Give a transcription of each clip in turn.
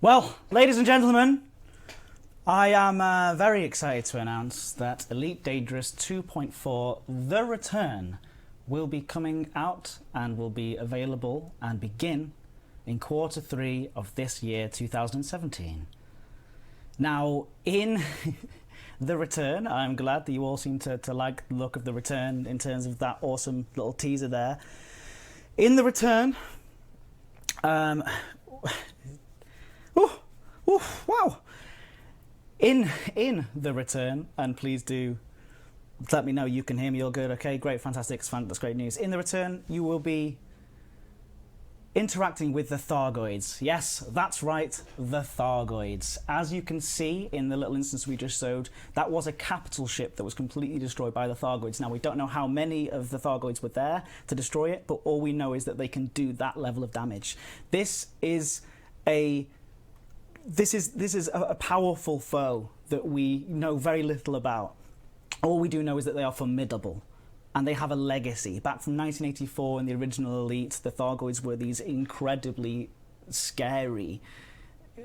Well, ladies and gentlemen, I am very excited to announce that Elite Dangerous 2.4 The Return will be coming out and will be available and begin in Q3 of this year, 2017. Now, in The Return, I'm glad that you all seem to like the look of The Return in terms of that awesome little teaser there. In The Return, wow! In The Return, and please do let me know you can hear me all good. Okay, great, fantastic, that's great news. In The Return, you will be interacting with the Thargoids. Yes, that's right, the Thargoids. As you can see in the little instance we just showed, that was a capital ship that was completely destroyed by the Thargoids. Now, we don't know how many of the Thargoids were there to destroy it, but all we know is that they can do that level of damage. This is a powerful foe that we know very little about. All we do know is that they are formidable, and they have a legacy. Back from 1984 in the original Elite, the Thargoids were these incredibly scary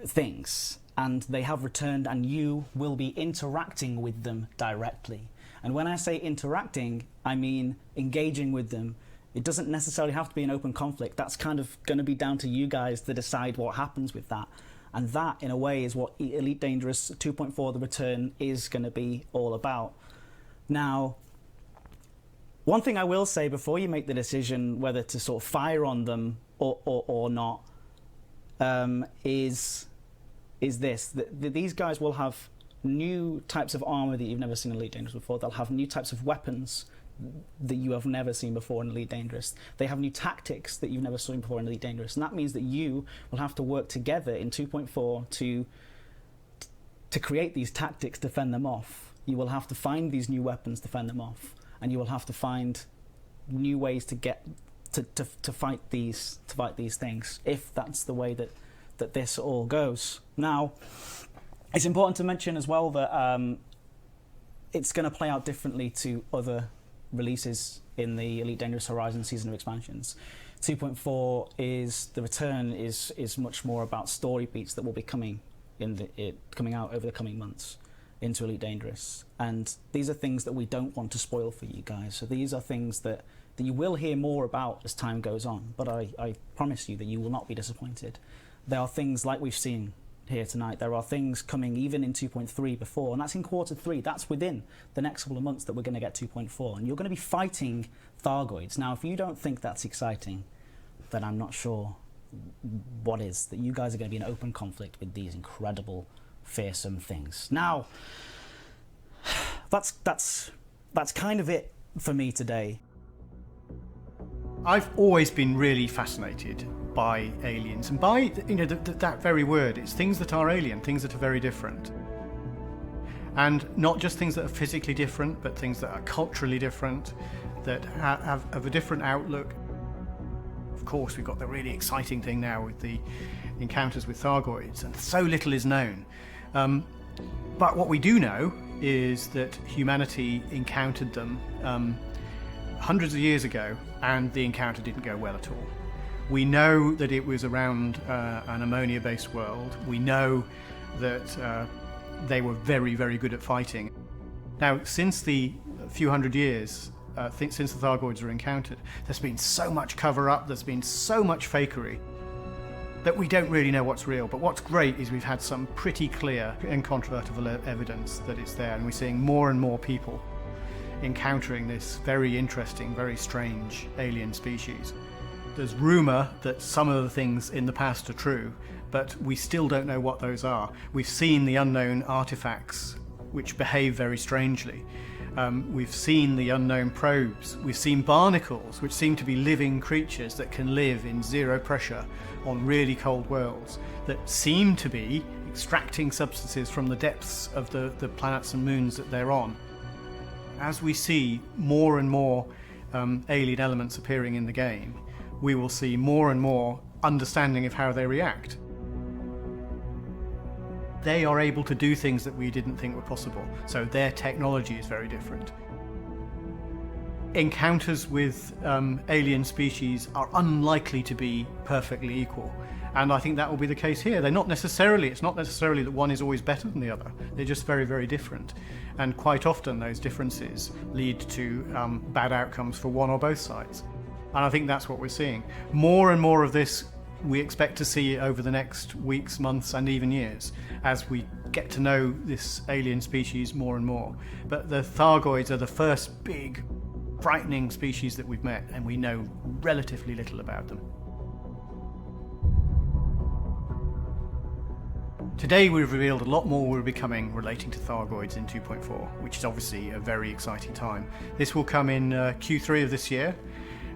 things, and they have returned, and you will be interacting with them directly. And when I say interacting, I mean engaging with them. It doesn't necessarily have to be an open conflict. That's kind of going to be down to you guys to decide what happens with that. And that, in a way, is what Elite Dangerous 2.4 The Return is going to be all about. Now, one thing I will say before you make the decision whether to sort of fire on them or not is this. That these guys will have new types of armor that you've never seen in Elite Dangerous before. They'll have new types of weapons that you have never seen before in Elite Dangerous. They have new tactics that you've never seen before in Elite Dangerous, and that means that you will have to work together in 2.4 to create these tactics to fend them off. You will have to find these new weapons to fend them off, and you will have to find new ways to get to fight these things, if that's the way that this all goes. Now, it's important to mention as well that it's going to play out differently to other releases in the Elite Dangerous Horizon season of expansions. 2.4 is The Return is much more about story beats that will be coming out over the coming months into Elite Dangerous, and these are things that we don't want to spoil for you guys. So these are things that you will hear more about as time goes on, but I promise you that you will not be disappointed. There are things like we've seen here tonight. There are things coming even in 2.3 before, and that's in Q3. That's within the next couple of months that we're going to get 2.4, and you're going to be fighting Thargoids. Now, if you don't think that's exciting, then I'm not sure what is. That you guys are going to be in open conflict with these incredible, fearsome things. Now, that's kind of it for me today. I've always been really fascinated by aliens, and by that very word. It's things that are alien, things that are very different, and not just things that are physically different, but things that are culturally different, that have a different outlook. Of course, we've got the really exciting thing now with the encounters with Thargoids, and so little is known. But what we do know is that humanity encountered them hundreds of years ago, and the encounter didn't go well at all. We know that it was around an ammonia-based world. We know that they were very, very good at fighting. Now, since the few hundred years, since the Thargoids were encountered, there's been so much cover-up, there's been so much fakery, that we don't really know what's real. But what's great is we've had some pretty clear, incontrovertible evidence that it's there, and we're seeing more and more people encountering this very interesting, very strange alien species. There's rumour that some of the things in the past are true, but we still don't know what those are. We've seen the unknown artifacts, which behave very strangely. We've seen the unknown probes. We've seen barnacles, which seem to be living creatures that can live in zero pressure on really cold worlds, that seem to be extracting substances from the depths of the planets and moons that they're on. As we see more and more alien elements appearing in the game, we will see more and more understanding of how they react. They are able to do things that we didn't think were possible, so their technology is very different. encounters with alien species are unlikely to be perfectly equal. And I think that will be the case here. It's not necessarily that one is always better than the other. They're just very, very different. And quite often those differences lead to bad outcomes for one or both sides. And I think that's what we're seeing. More and more of this we expect to see over the next weeks, months, and even years as we get to know this alien species more and more. But the Thargoids are the first big, frightening species that we've met, and we know relatively little about them. Today we've revealed a lot more will be coming relating to Thargoids in 2.4, which is obviously a very exciting time. This will come in Q3 of this year,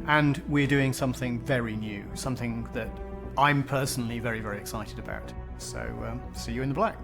and we're doing something very new, something that I'm personally very, very excited about. So see you in the black.